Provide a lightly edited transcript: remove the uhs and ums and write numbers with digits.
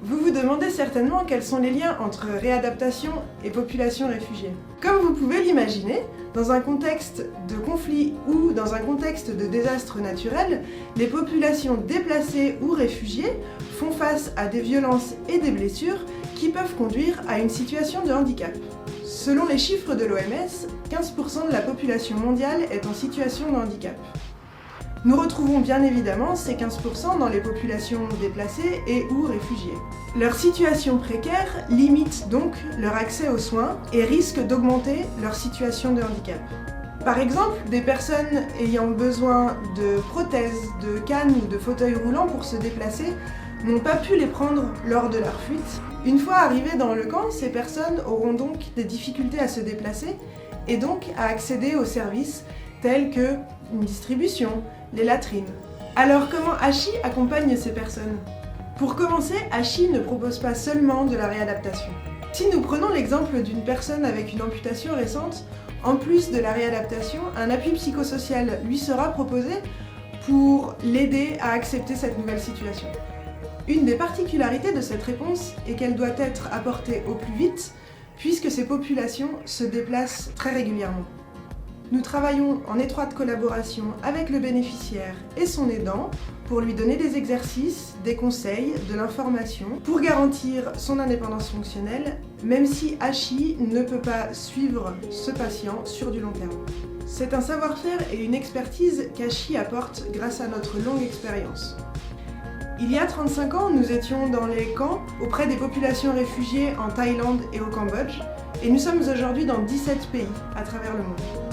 Vous vous demandez certainement quels sont les liens entre réadaptation et population réfugiée. Comme vous pouvez l'imaginer, dans un contexte de conflit ou dans un contexte de désastre naturel, les populations déplacées ou réfugiées font face à des violences et des blessures qui peuvent conduire à une situation de handicap. Selon les chiffres de l'OMS, 15% de la population mondiale est en situation de handicap. Nous retrouvons bien évidemment ces 15% dans les populations déplacées et ou réfugiées. Leur situation précaire limite donc leur accès aux soins et risque d'augmenter leur situation de handicap. Par exemple, des personnes ayant besoin de prothèses, de cannes ou de fauteuils roulants pour se déplacer n'ont pas pu les prendre lors de leur fuite. Une fois arrivées dans le camp, ces personnes auront donc des difficultés à se déplacer et donc à accéder aux services tels que une distribution, les latrines. Alors comment Hachi accompagne ces personnes? Pour commencer, Hachi ne propose pas seulement de la réadaptation. Si nous prenons l'exemple d'une personne avec une amputation récente, en plus de la réadaptation, un appui psychosocial lui sera proposé pour l'aider à accepter cette nouvelle situation. Une des particularités de cette réponse est qu'elle doit être apportée au plus vite, puisque ces populations se déplacent très régulièrement. Nous travaillons en étroite collaboration avec le bénéficiaire et son aidant pour lui donner des exercices, des conseils, de l'information pour garantir son indépendance fonctionnelle, même si Hachi ne peut pas suivre ce patient sur du long terme. C'est un savoir-faire et une expertise qu'Hachi apporte grâce à notre longue expérience. Il y a 35 ans, nous étions dans les camps auprès des populations réfugiées en Thaïlande et au Cambodge, et nous sommes aujourd'hui dans 17 pays à travers le monde.